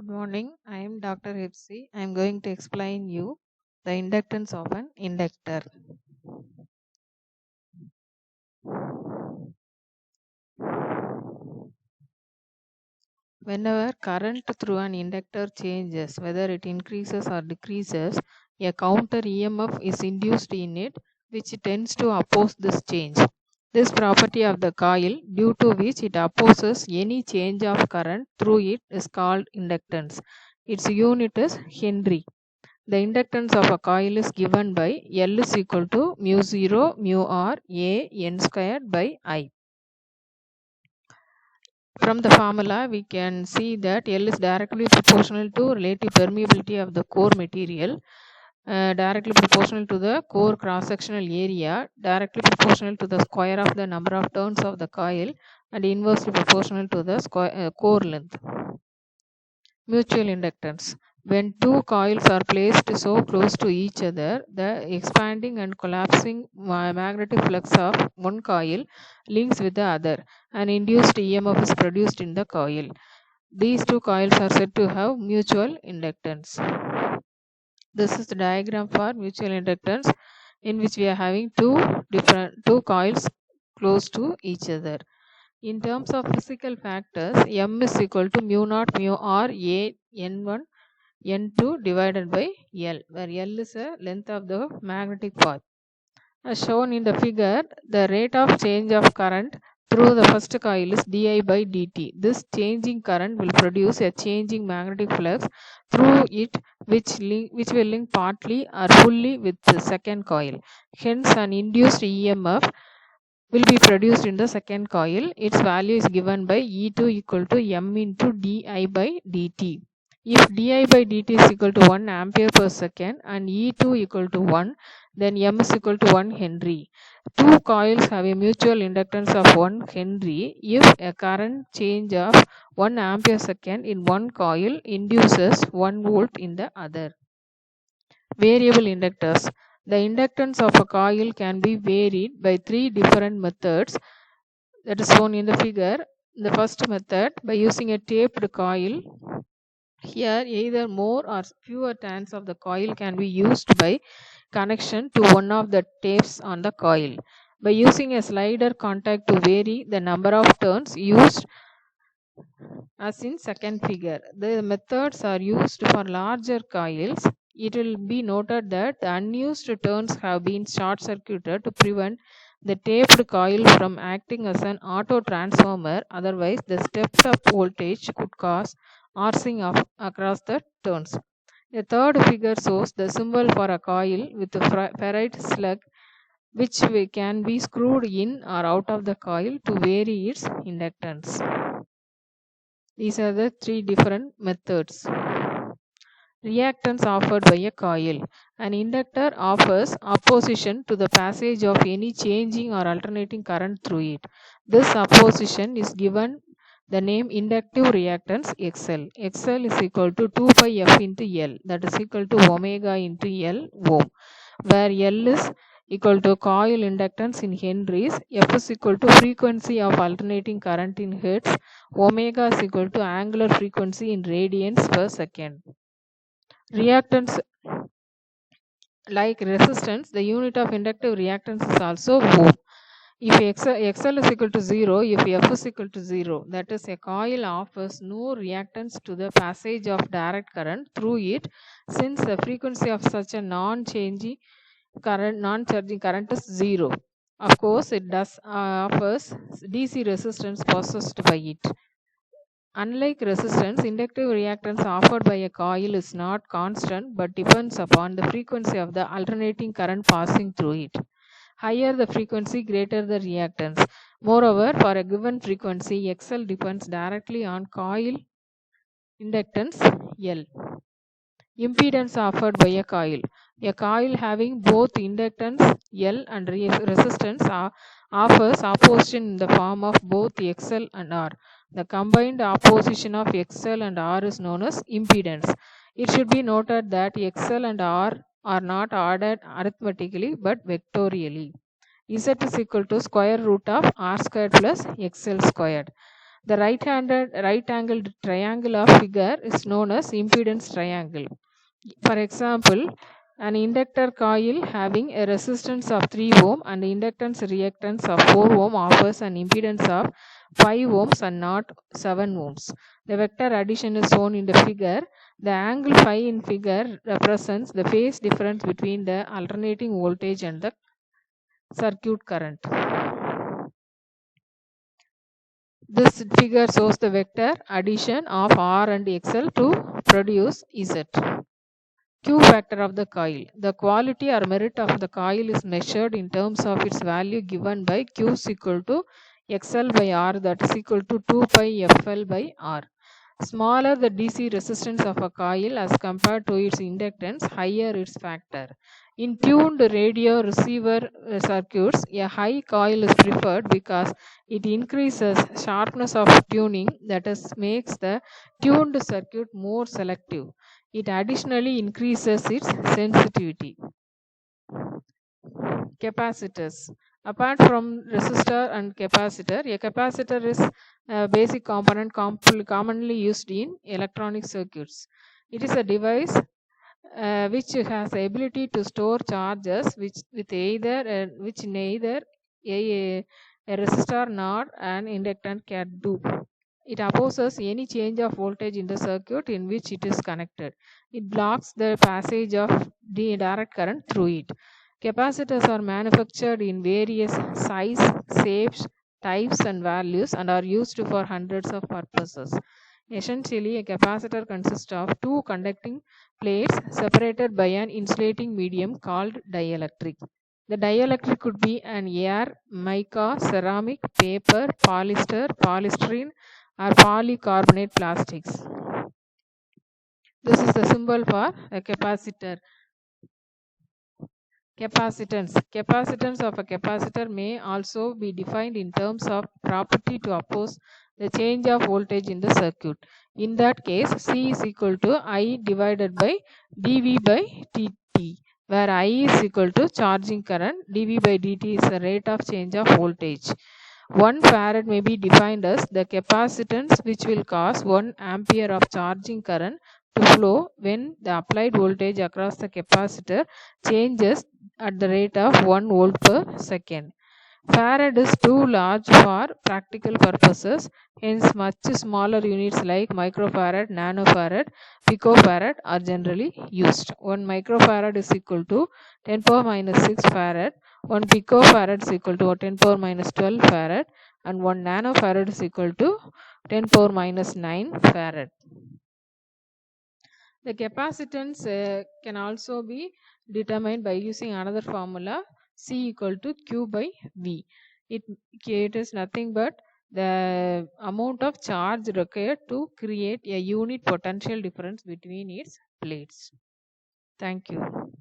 Good morning. I am Dr. Hipsi. I am going to explain you the inductance of an inductor. Whenever current through an inductor changes, whether it increases or decreases, a counter EMF is induced in it, which tends to oppose this change. This property of the coil, due to which it opposes any change of current through it, is called inductance. Its unit is Henry. The inductance of a coil is given by L is equal to mu 0 mu r A n squared by I. From the formula, we can see that L is directly proportional to relative permeability of the core material, directly proportional to the core cross-sectional area, directly proportional to the square of the number of turns of the coil, and inversely proportional to the core length. Mutual inductance. When two coils are placed so close to each other, the expanding and collapsing magnetic flux of one coil links with the other. An induced EMF is produced in the coil. These two coils are said to have mutual inductance. This is the diagram for mutual inductance, in which we are having two coils close to each other. In terms of physical factors, M is equal to mu naught mu r A N1 N2 divided by L, where L is the length of the magnetic path. As shown in the figure, the rate of change of current through the first coil is di by dt. This changing current will produce a changing magnetic flux through it, which will link partly or fully with the second coil. Hence, an induced EMF will be produced in the second coil. Its value is given by E2 equal to M into di by dt. If di by dt is equal to 1 ampere per second and E2 equal to 1, then M is equal to 1 Henry. Two coils have a mutual inductance of 1 Henry if a current change of 1 ampere second in one coil induces 1 volt in the other. Variable inductors. The inductance of a coil can be varied by three different methods that is shown in the figure. The first method, by using a taped coil. Here, either more or fewer turns of the coil can be used by connection to one of the tapes on the coil. By using a slider contact to vary the number of turns used, as in second figure. The methods are used for larger coils. It will be noted that the unused turns have been short circuited to prevent the taped coil from acting as an auto transformer. Otherwise, the stepped up voltage could cause arcing across the turns. The third figure shows the symbol for a coil with a ferrite slug, which can be screwed in or out of the coil to vary its inductance. These are the three different methods. Reactance offered by a coil. An inductor offers opposition to the passage of any changing or alternating current through it. This opposition is given the name inductive reactance XL. XL is equal to 2 pi F into L, that is equal to omega into L ohm, where L is equal to coil inductance in henries, F is equal to frequency of alternating current in hertz, omega is equal to angular frequency in radians per second. Reactance, like resistance, the unit of inductive reactance is also ohm. If XL is equal to 0, if F is equal to 0, that is, a coil offers no reactance to the passage of direct current through it, since the frequency of such a non-charging current is 0. Of course, it does offers DC resistance possessed by it. Unlike resistance, inductive reactance offered by a coil is not constant but depends upon the frequency of the alternating current passing through it. Higher the frequency, greater the reactance. Moreover, for a given frequency, XL depends directly on coil inductance L. Impedance offered by a coil. A coil having both inductance L and resistance offers opposition in the form of both XL and R. The combined opposition of XL and R is known as impedance. It should be noted that XL and R are not ordered arithmetically but vectorially. Z is equal to square root of R squared plus XL squared. The right angled triangle of figure is known as impedance triangle. For example, an inductor coil having a resistance of 3 ohm and inductance reactance of 4 ohm offers an impedance of 5 ohms and not 7 ohms. The vector addition is shown in the figure. The angle phi in figure represents the phase difference between the alternating voltage and the circuit current. This figure shows the vector addition of R and XL to produce Z. Q factor of the coil. The quality or merit of the coil is measured in terms of its value given by Q is equal to XL by R, that is equal to 2 pi FL by R. Smaller the DC resistance of a coil as compared to its inductance, higher its factor. In tuned radio receiver circuits, a high coil is preferred because it increases sharpness of tuning, that is, makes the tuned circuit more selective. It additionally increases its sensitivity. Capacitors. Apart from resistor and capacitor, a capacitor is a basic component commonly used in electronic circuits. It is a device which has the ability to store charges which neither a resistor nor an inductor can do. It opposes any change of voltage in the circuit in which it is connected. It blocks the passage of the direct current through it. Capacitors are manufactured in various size, shapes, types and values and are used for hundreds of purposes. Essentially, a capacitor consists of two conducting plates separated by an insulating medium called dielectric. The dielectric could be an air, mica, ceramic, paper, polyester, polystyrene, or polycarbonate plastics. This is the symbol for a capacitor. Capacitance. Capacitance of a capacitor may also be defined in terms of property to oppose the change of voltage in the circuit. In that case, C is equal to I divided by dV by dt, where I is equal to charging current, dV by dt is the rate of change of voltage. 1 farad may be defined as the capacitance which will cause 1 ampere of charging current to flow when the applied voltage across the capacitor changes at the rate of 1 volt per second. Farad is too large for practical purposes, hence much smaller units like microfarad, nanofarad, picofarad are generally used. 1 microfarad is equal to 10 power minus 6 farad, 1 picofarad is equal to 10 power minus 12 farad, and 1 nanofarad is equal to 10 power minus 9 farad. The capacitance can also be determined by using another formula, C equal to Q by V. It is nothing but the amount of charge required to create a unit potential difference between its plates. Thank you.